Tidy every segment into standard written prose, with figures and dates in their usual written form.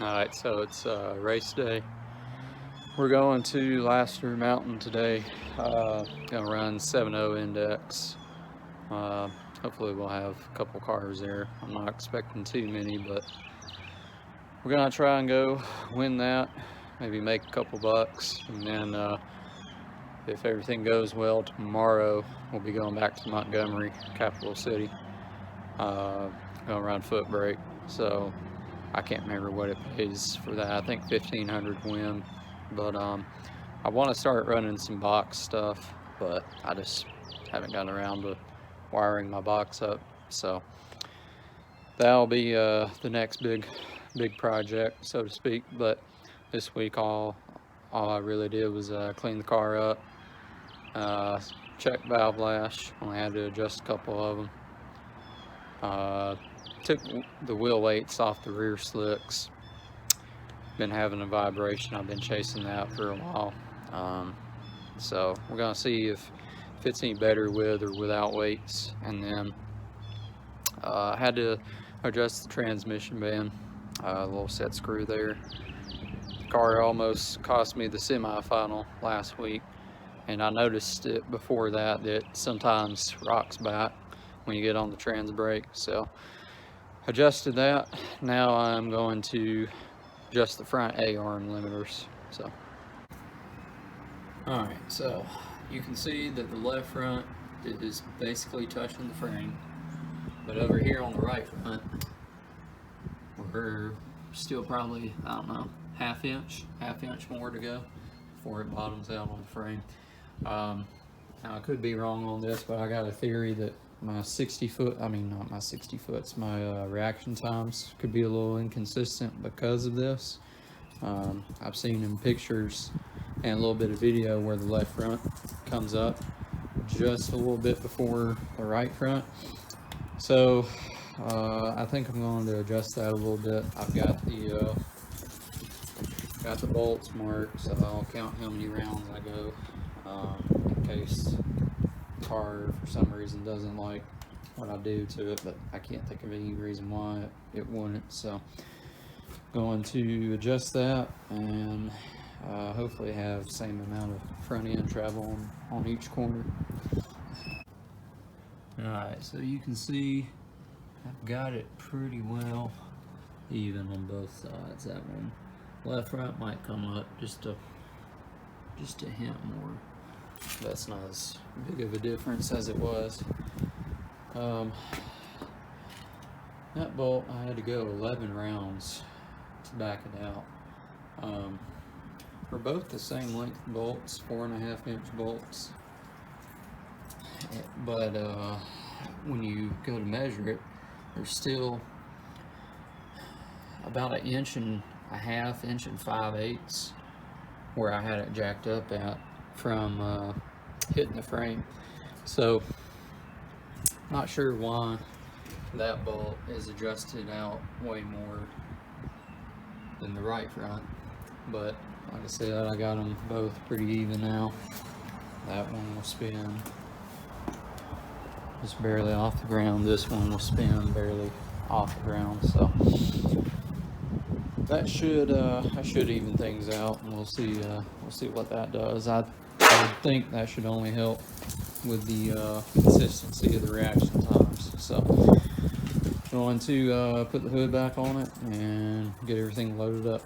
Alright, so it's race day. We're going to Lassiter Mtn today. Gonna run 7.0 index. Hopefully we'll have a couple cars there. I'm not expecting too many, but we're gonna try and go win that. Maybe make a couple bucks, and then if everything goes well tomorrow, we'll be going back to Montgomery, capital city. Gonna run foot brake. So I can't remember what it pays for that. I think 1,500 win, but I want to start running some box stuff, but I just haven't gotten around to wiring my box up. So that'll be the next big project, so to speak. But this week all I really did was clean the car up, check valve lash. Only had to adjust a couple of them. Took the wheel weights off the rear slicks. Been having a vibration. I've been chasing that for a while. So we're gonna see if it's any better with or without weights. And then I had to adjust the transmission band, a little set screw there. The car almost cost me the semi-final last week, and I noticed it before that sometimes rocks back when you get on the trans brake. So adjusted that. Now I'm going to adjust the front A-arm limiters. So alright, so you can see that the left front is basically touching the frame, but over here on the right front we're still probably, I don't know, half inch more to go before it bottoms out on the frame. Now I could be wrong on this, but I got a theory that my not my 60 foots, my reaction times could be a little inconsistent because of this. I've seen in pictures and a little bit of video where the left front comes up just a little bit before the right front. So I think I'm going to adjust that a little bit. I've got the bolts marked, so I'll count how many rounds I go, in case the car for some reason doesn't like what I do to it, but I can't think of any reason why it wouldn't. So going to adjust that and hopefully have the same amount of front end travel on each corner. Alright, so you can see I've got it pretty well even on both sides. That one left front might come up just a hint more. That's not as big of a difference as it was. That bolt, I had to go 11 rounds to back it out. We're both the same length bolts, 4.5 inch bolts, but when you go to measure it, there's still about 1.5 inches, 5/8 where I had it jacked up at from hitting the frame. So not sure why that bolt is adjusted out way more than the right front, but like I said, I got them both pretty even now. That one will spin just barely off the ground. This one will spin barely off the ground. So that should even things out, and we'll see what that does. I think that should only help with the consistency of the reaction times. So going to put the hood back on it and get everything loaded up.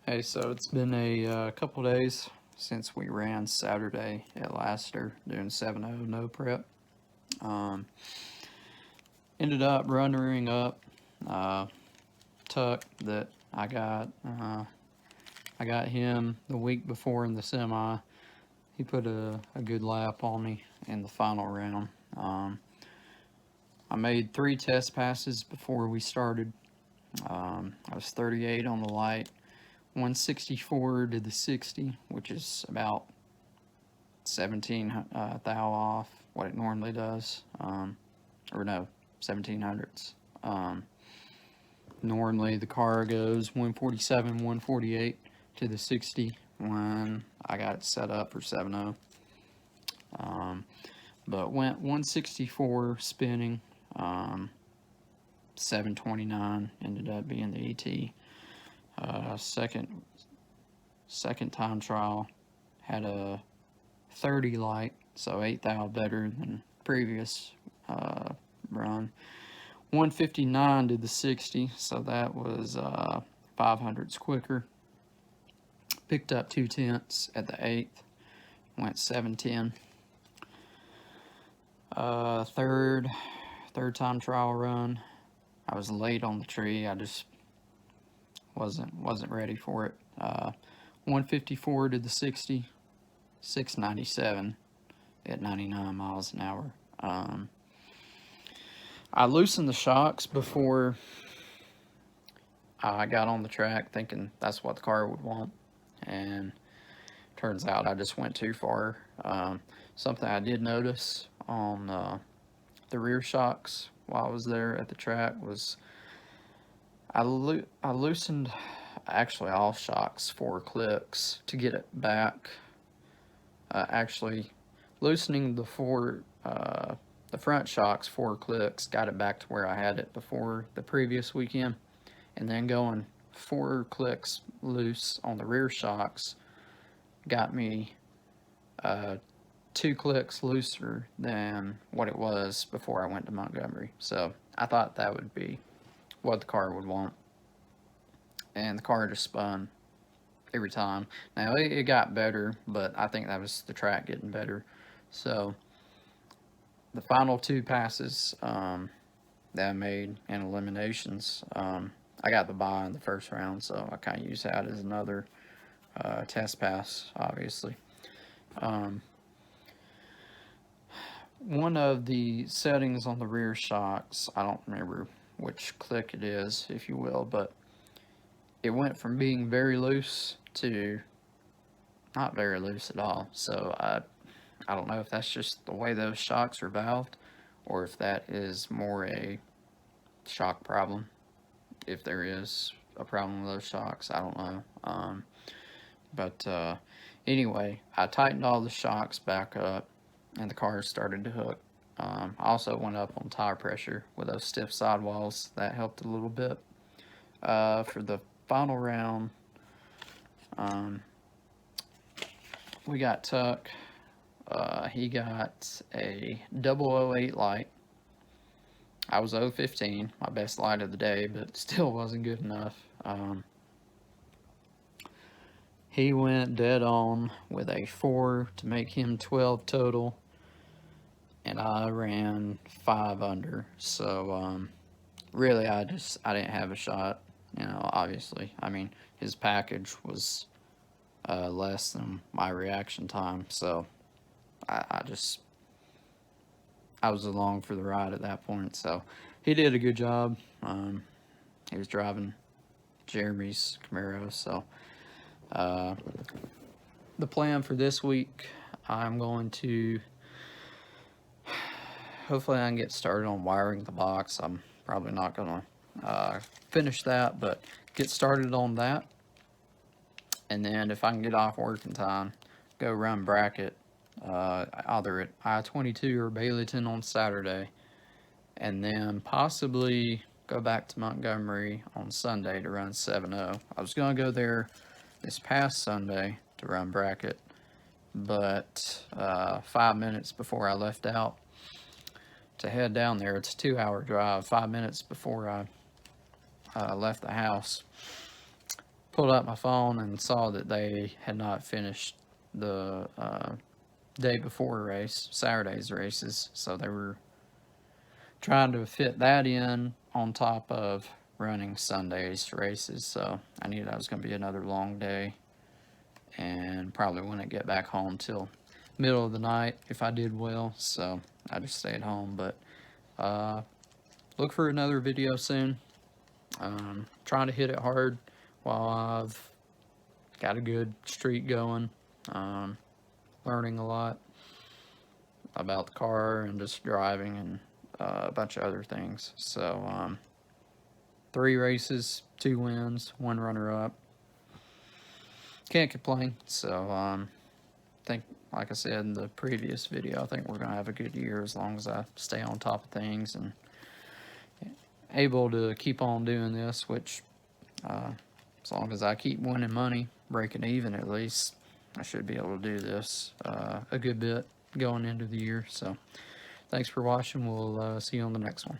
Hey, so it's been a couple days since we ran Saturday at Lassiter doing 7-0 no prep. Ended up runnering up Tuck that I got. I got him the week before in the semi. He put a good lap on me in the final round. I made 3 test passes before we started. I was 38 on the light. 164 to the 60, which is about 17 thou off what it normally does, or no, 1700s. Normally the car goes 147, 148 to the 60 when I got it set up for 7.0. But went 164 spinning, 729 ended up being the ET. Second time trial had a 30 light, so 8 thou better than previous run. 159 to the 60, so that was 500s quicker. Picked up 2/10 at the 8th, went 710. Third time trial run, I was late on the tree. I just wasn't ready for it. 154 to the 60, 697 at 99 miles an hour. I loosened the shocks before I got on the track, thinking that's what the car would want, and turns out I just went too far. Something I did notice on the rear shocks while I was there at the track was I loosened actually all shocks 4 clicks to get it back. Actually loosening the front shocks 4 clicks got it back to where I had it before the previous weekend, and then going 4 clicks loose on the rear shocks got me 2 clicks looser than what it was before I went to Montgomery. So I thought that would be what the car would want, and the car just spun every time. Now it got better, but I think that was the track getting better. So the final 2 passes that I made in eliminations, I got the bye in the first round, so I kind of used that as another test pass, obviously. One of the settings on the rear shocks, I don't remember which click it is, if you will, but it went from being very loose to not very loose at all. So I don't know if that's just the way those shocks are valved, or if that is more a shock problem. If there is a problem with those shocks, I don't know. But anyway, I tightened all the shocks back up, and the car started to hook. I also went up on tire pressure with those stiff sidewalls. That helped a little bit. For the final round, we got Tuck. He got a 008 light. I was 015, my best light of the day, but still wasn't good enough. He went dead on with a 4 to make him 12 total, and I ran 5 under. So really, I didn't have a shot. You know, obviously, I mean, his package was less than my reaction time, so I was along for the ride at that point. So he did a good job. He was driving Jeremy's Camaro. So the plan for this week, I'm going to hopefully I can get started on wiring the box. I'm probably not going to finish that, but get started on that. And then if I can get off work in time, go run bracket either at I-22 or Baileyton on Saturday, and then possibly go back to Montgomery on Sunday to run 7.0. I was going to go there this past Sunday to run bracket, but 5 minutes before I left out to head down there, it's a 2-hour drive, 5 minutes before I left the house, pulled out my phone and saw that they had not finished the day before race, Saturday's races, so they were trying to fit that in on top of running Sunday's races. So I knew that was going to be another long day, and probably wouldn't get back home till middle of the night if I did well, so I just stayed home. But look for another video soon. Trying to hit it hard while I've got a good streak going. Learning a lot about the car and just driving and a bunch of other things. So 3 races, 2 wins, 1 runner-up. Can't complain. So I think, like I said in the previous video, I think we're gonna have a good year as long as I stay on top of things and able to keep on doing this, which as long as I keep winning money, breaking even at least, I should be able to do this a good bit going into the year. So thanks for watching. We'll see you on the next one.